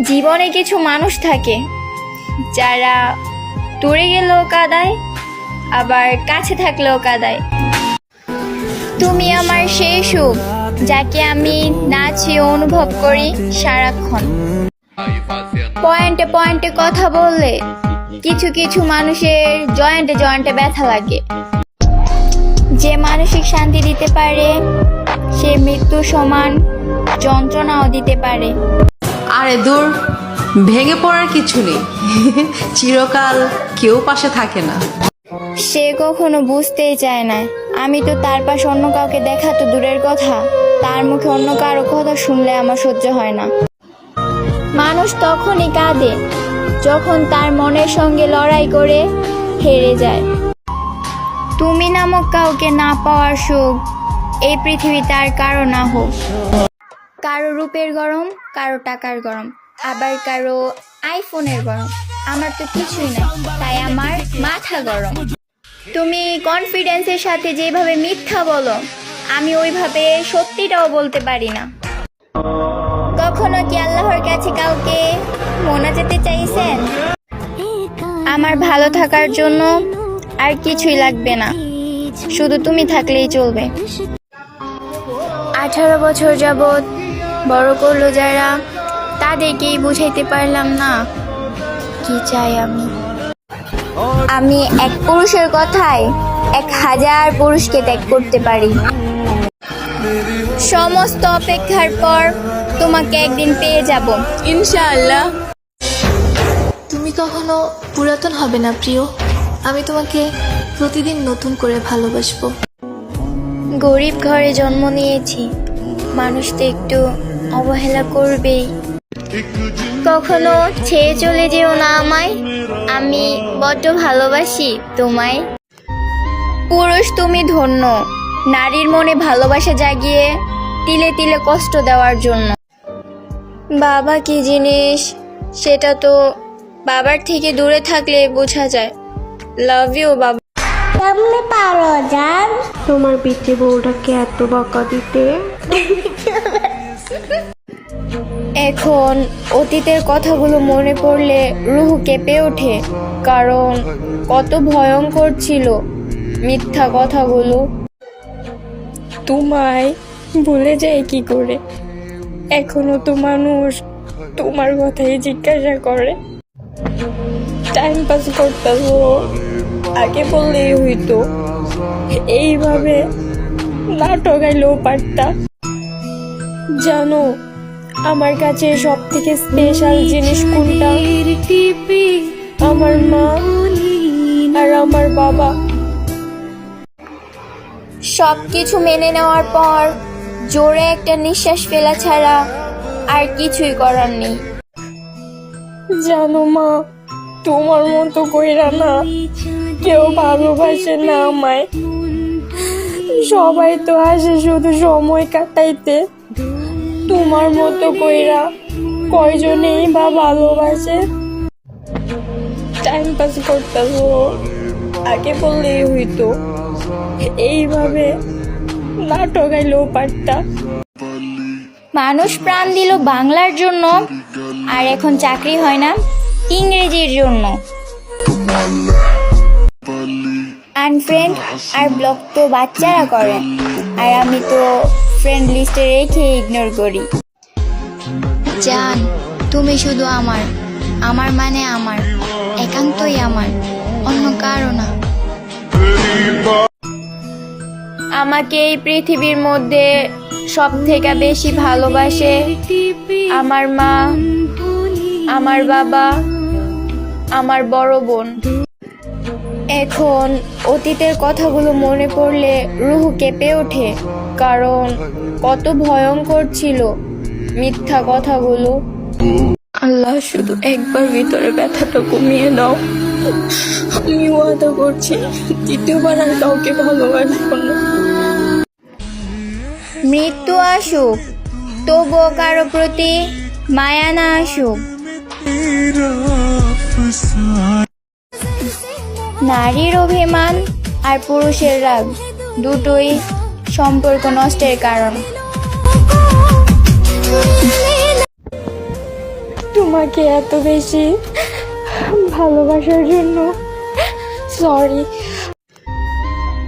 জীবনে কিছু মানুষ থাকে যারা দূরে গেলেও কাঁদায়, আবার কাছে থাকলেও কাঁদায়। তুমি আমার সেই সুখ, যাকে আমি নাচে অনুভব করি সারাক্ষণ। পয়েন্টে পয়েন্টে কথা বললে কিছু কিছু মানুষের জয়েন্টে জয়েন্টে ব্যথা লাগে। যে মানসিক শান্তি দিতে পারে সে মৃত্যু সমান যন্ত্রণাও দিতে পারে। আরে দূর, ভেঙে পড়ার কিছু নেই। চিরকাল কেউ পাশে থাকে না। সে কখনো বুঝতেই চায় না। আমি তো তার পাশে অন্য কাউকে দেখা তো দূরের কথা, তার মুখে অন্য কারো কথা শুনলে আমার সহ্য হয় না। মানুষ তখনই কাঁদে যখন তার মনের সঙ্গে লড়াই করে হেরে যায়। তুমি নামক কাউকে না পাওয়ার সুখ এই পৃথিবীতে আর কারো না হোক। কারো রূপের গরম, কারো টাকার গরম, আবার কারো আইফোনের গরম। আমার তো কিছুই নাই, তাই আমার মাথা গরম। তুমি কনফিডেন্সের সাথে যেভাবে মিথ্যা বলো, আমি ওইভাবে সত্যিটাও বলতে পারি না। কখনো কি আল্লাহর কাছে কাউকে মোনাজাতে চাইছেন? আমার ভালো থাকার জন্য আর কিছুই লাগবে না, শুধু তুমি থাকলেই চলবে। 18 বছর যাবৎ বড় করলো যারা, তাদেরকেই বুঝাইতে পারলাম না কি চাই আমি। আমি এক পুরুষের কথায় 1000 পুরুষকে ত্যাগ করতে পারি। সমস্ত অপেক্ষার পর তোমাকে একদিন পেয়ে যাব ইনশাআল্লাহ। তুমি কখনো পুরাতন হবে না প্রিয়, আমি তোমাকে প্রতিদিন নতুন করে ভালোবাসবো। গরিব ঘরে জন্ম নিয়েছি, মানুষ তো একটু অবহেলা করবেই। কখনো ছেড়ে চলে যেও না আমায়, আমি বড্ড ভালোবাসি তোমায়। পুরুষ তুমি ধন্য, নারীর মনে ভালোবাসা জাগিয়ে তিলে তিলে কষ্ট দেওয়ার জন্য। বাবা কি জিনিস সেটা তো বাবার থেকে দূরে থাকলে বোঝা যায়। লাভ ইউ বাবা। কেমনে পারো জান? তোমার পিঠে বউটাকে এত বকা দিতে। এখন অতীতের কথাগুলো মনে পড়লে রুহ কেঁপে ওঠে, কারণ কত ভয়ঙ্কর ছিল মিথ্যা কথাগুলো। তোমায় ভুলে যায় কি করে? এখনো তো মানুষ তোমার কথাই জিজ্ঞাসা করে। টাইম পাস করতেছো, আগে বললেই হইতো। এইভাবে নাটক আইলেও পারতা। জানো আমার কাছে সব থেকে স্পেশাল জিনিস কোনটা? আমার মা আর আমার বাবা। সবকিছু মেনে নেওয়ার পর জোরে একটা নিঃশ্বাস ফেলা ছাড়া আর কিছুই করার নেই। জানো মা, তোমার মতো কইরা না কেউ ভালোবাসে না আমায়। সবাই তো আসে শুধু সময় কাটাইতে, তোমার মতো কইরা কয়জনেই বা ভালোবাসে? টাইম পাস করতেছো, আগে বললেই হইতো। এইভাবে নাটক আইলেও পারতা। মানুষ প্রাণ দিল বাংলার জন্য, আর এখন চাকরি হয় না ইংরেজির জন্য। আনফ্রেন্ড আর ব্লক তো বাচ্চারা করে, আর আমি তো ফ্রেন্ড লিস্টে রেখে ইগনোর করি। জান, তুমি শুধু আমার, আমার মানে আমার, একান্তই আমার, অন্য কারো না। আমাকে এই পৃথিবীর মধ্যে সব থেকে বেশি ভালোবাসে আমার মা, আমার বাবা, আমার বড় বোন। এখন অতীতের কথাগুলো মনে পড়লে রুহ কেঁপে ওঠে, কারণ কত ভয়ঙ্কর ছিল মিথ্যা কথাগুলো। আল্লাহ, শুধু একবার ভিতরে ব্যথাটা কমিয়ে দাও। আমি ওয়াদা করছি দ্বিতীয়বার আর কাউকে ভালোবাসবো না। মৃত্যু আসুক, তবুও কারো প্রতি মায়া না আসুক। নারীর অভিমান আর পুরুষের রাগ দুটোই সম্পর্ক নষ্টের কারণ। তোমাকে এত বেশি ভালোবাসার জন্য সরি।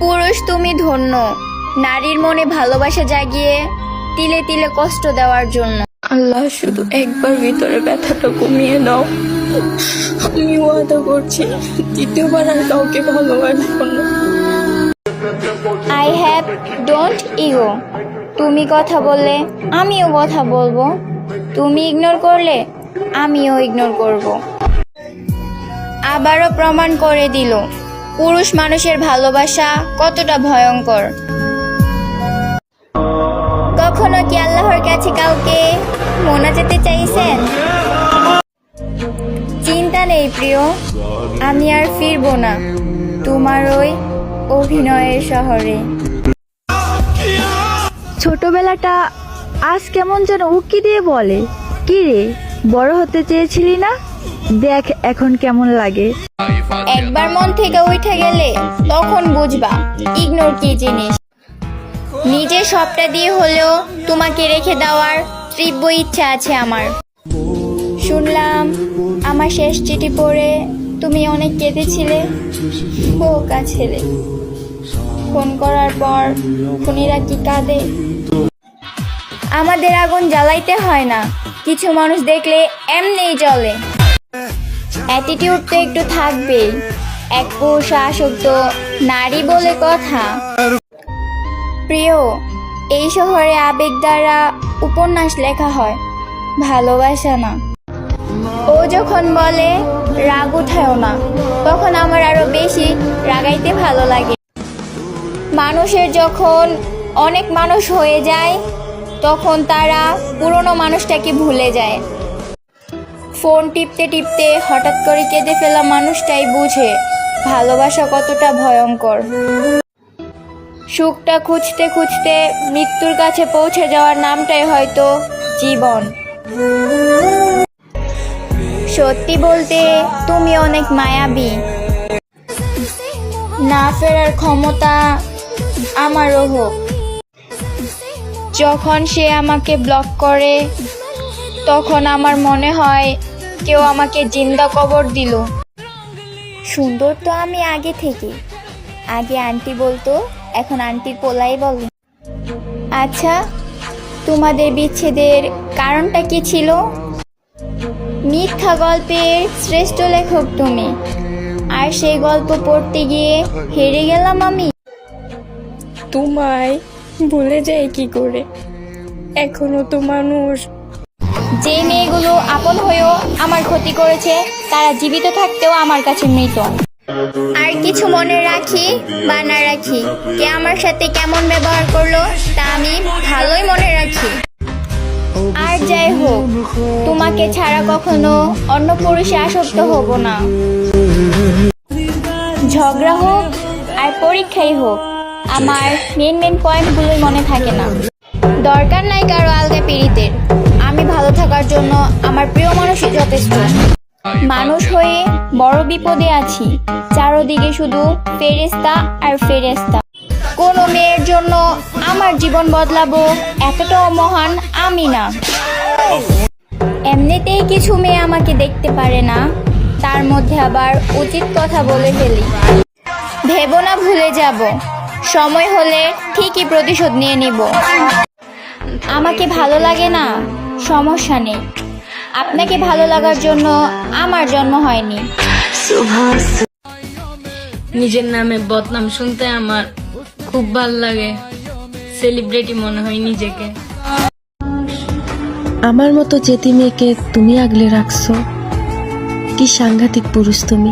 পুরুষ তুমি ধন্য, নারীর মনে ভালোবাসা জাগিয়ে তিলে তিলে কষ্ট দেওয়ার জন্য। আল্লাহ শুধু একবার ভিতরে ব্যথাটা কমিয়ে দাও। আমি ওয়াদা করছি দ্বিতীয়বার আর কাউকে ভালোবাসবো না। I have don't ego. তুমি কথা বললে আমিও কথা বলবো, তুমি ইগনোর করলে আমিও ইগনোর করব। আবারও প্রমাণ করে দিল পুরুষ মানুষের ভালোবাসা কতটা ভয়ঙ্কর। কখনো কি আল্লাহর কাছে কাউকে মোনাজাতে চাইছেন? চিন্তা নেই প্রিয়, আমি আর ফিরবো না তোমার ওই অভিনয়ের শহরে। ছোটবেলাটা আজ কেমন যেন উকি দিয়ে বলে, কি রে বড় হতে চেয়েছিলি না? দেখ এখন কেমন লাগে। একবার মন থেকে উঠে গেলে তখন বুঝবা ইগনোর কি জিনিস। নিজে সবটা দিয়ে হলেও তোমাকে রেখে দেওয়ার তীব্র ইচ্ছা আছে আমার। শুনলাম আমার শেষ চিঠি পড়ে তুমি অনেক কেঁদেছিলে। বোকা ছেলে, ফোন করার পর খুনিরা কি কাঁদে। আমাদের আগুন জ্বালাইতে হয় না, কিছু মানুষ দেখলে এমনিই জ্বলে। অ্যাটিটিউড তো একটু থাকবেই, এক পুরুষ আসক্ত নারী বলে কথা। প্রিয়, এই শহরে আবেগ দ্বারা উপন্যাস লেখা হয়, ভালোবাসা না। ও যখন বলে রাগ উঠায়ও না, তখন আমার আরো বেশি রাগাইতে ভালো লাগে। মানুষের যখন অনেক মানুষ হয়ে যায় তখন তারা পুরনো মানুষটাকে ভুলে যায়। ফোন টিপতে টিপতে হঠাৎ করে কেঁদে ফেলা মানুষটাই বুঝে ভালোবাসা কতটা ভয়ঙ্কর। সুখটা খুঁজতে খুঁজতে মৃত্যুর কাছে পৌঁছে যাওয়ার নামটাই হয়তো জীবন। সত্যি বলতে তুমি অনেক মায়াবী, না ফেরার ক্ষমতা আমারও হোক। যখন সে আমাকে ব্লক করে তখন আমার মনে হয় কেউ আমাকে জিন্দা কবর দিল। সুন্দর তো আমি আগে থেকে, আগে আন্টি বলতো, এখন আন্টির পোলাই বলে। আচ্ছা, তোমাদের বিচ্ছেদের কারণটা কি ছিল? মিথ্যা গল্পের শ্রেষ্ঠ লেখক তুমি, আর সেই গল্প পড়তে গিয়ে হেরে গেলাম আমি। তোমায় ভুলে যাই কি করে, এখনো তো মানুষ। যে মেয়েগুলো আপন হয়েও আমার ক্ষতি করেছে তারা জীবিত থাকতেও আমার কাছে মৃত। আর কিছু মনে রাখি বা না রাখি, কে আমার সাথে কেমন ব্যবহার করলো তা আমি ভালোই মনে রাখি। আর যাই হোক, তোমাকে ছাড়া কখনো অন্য পুরুষে আসক্ত হব না। ঝগড়া হোক আর পরীক্ষাই হোক, আমার মেন পয়েন্টগুলোই মনে থাকে না। দরকার নাই কারো আলগা পিড়িতের, আমি ভালো থাকার জন্য আমার প্রিয় মানুষই যথেষ্ট। মানুষ হয়ে বড় বিপদে আছি, চারদিকে শুধু ফেরেশতা আর ফেরেশতা। কোনো মেয়ের জন্য আমার জীবন বদলাবো এতটাও মহান আমি না। এমনিতেই কিছু মেয়ে আমাকে দেখতে পারে না, তার মধ্যে আবার উচিত কথা বলে ফেলি। ভেবো না ভুলে যাব, সময় হলে ঠিকই প্রতিশোধ নিয়ে নিব। আমাকে ভালো লাগে না, সমস্যা নেই, আপনাকে ভালো লাগার জন্য আমার জন্ম হয়নি। নিজের নামে বদনাম শুনতে আমার খুব ভালো লাগে, সেলিব্রিটি মনে হয় নিজেকে। আমার মতো যেতি মেয়েকে তুমি আগলে রাখছো, কি সাংঘাতিক পুরুষ তুমি।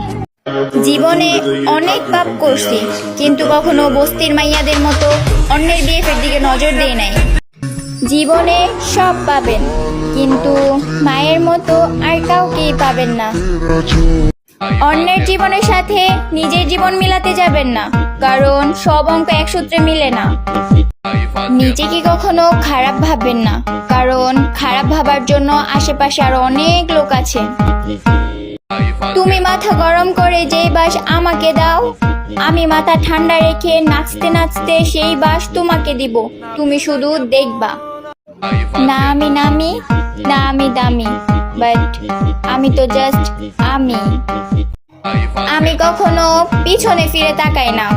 জীবনে অনেক পাপ করছি, কিন্তু কখনো বস্তির মাইয়াদের মতো অন্যের বিয়ের দিকে নজর দেই নাই। জীবনে সব পাবেন, কিন্তু মায়ের মতো আর কাউকেই পাবেন না। অন্যের জীবনের সাথে নিজের জীবন মিলাতে যাবেন না, কারণ সব অঙ্ক এক সূত্রে মিলে না। নিজেকে কখনো খারাপ ভাববেন না, কারণ খারাপ ভাবার জন্য আশেপাশে আরো অনেক লোক আছে। তুমি মাথা গরম করে যেই বাস আমাকে দাও, আমি মাথা ঠান্ডা রেখে নাচতে নাচতে সেই বাস তোমাকে দিব। তুমি শুধু দেখবা। না আমি নামি, না আমি দামি, বাট আমি তো জাস্ট আমি কখনো পিছনে ফিরে তাকাই না,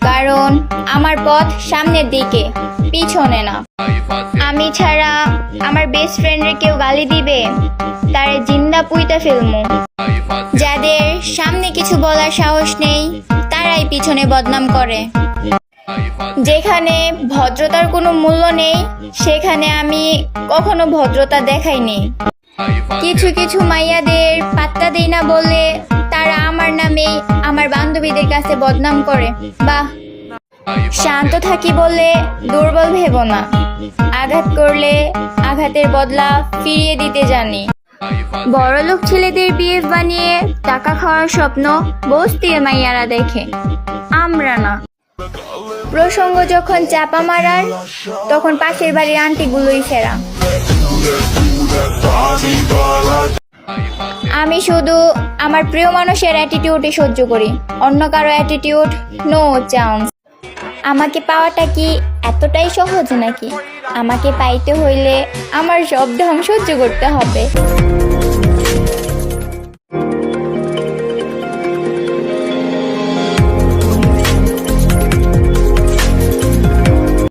কারণ আমার পথ সামনের দিকে, পিছনে না। আমি ছাড়া আমার বেস্ট ফ্রেন্ডের কেউ গালি দিবে, তারে জিন্দা পুইতা ফেলমু। যাদের সামনে কিছু বলার সাহস নেই, তারাই পিছনে বদনাম করে। যেখানে ভদ্রতার কোনো মূল্য নেই, সেখানে আমি কখনো ভদ্রতা দেখাইনি। কিছু কিছু মাইয়াদের পাত্তা দেই না বলে তারা আমার নামে আমার বান্ধবীদের কাছে বদনাম করে। বাহ, শান্ত থাকি বলে দুর্বল ভেবো না। আঘাত করলে আঘাতের বদলা ফিরিয়ে দিতে জানি। বড়লোক ছেলেদের বিয়ে বানিয়ে টাকা খাওয়ার স্বপ্ন বস্তির মাইয়ারা দেখে, আমরা না। প্রসঙ্গ যখন চাপা মারার, তখন পাশের বাড়ির আন্টিগুলোই সেরা। আমি শুধু আমার প্রিয় মানুষের অ্যাটিটিউডই সহ্য করি, অন্য কারো অ্যাটিটিউড নো চান্স। আমাকে পাওয়াটা কি এতটাই সহজ নাকি? আমাকে পাইতে হইলে আমার সব ঢং সহ্য করতে হবে।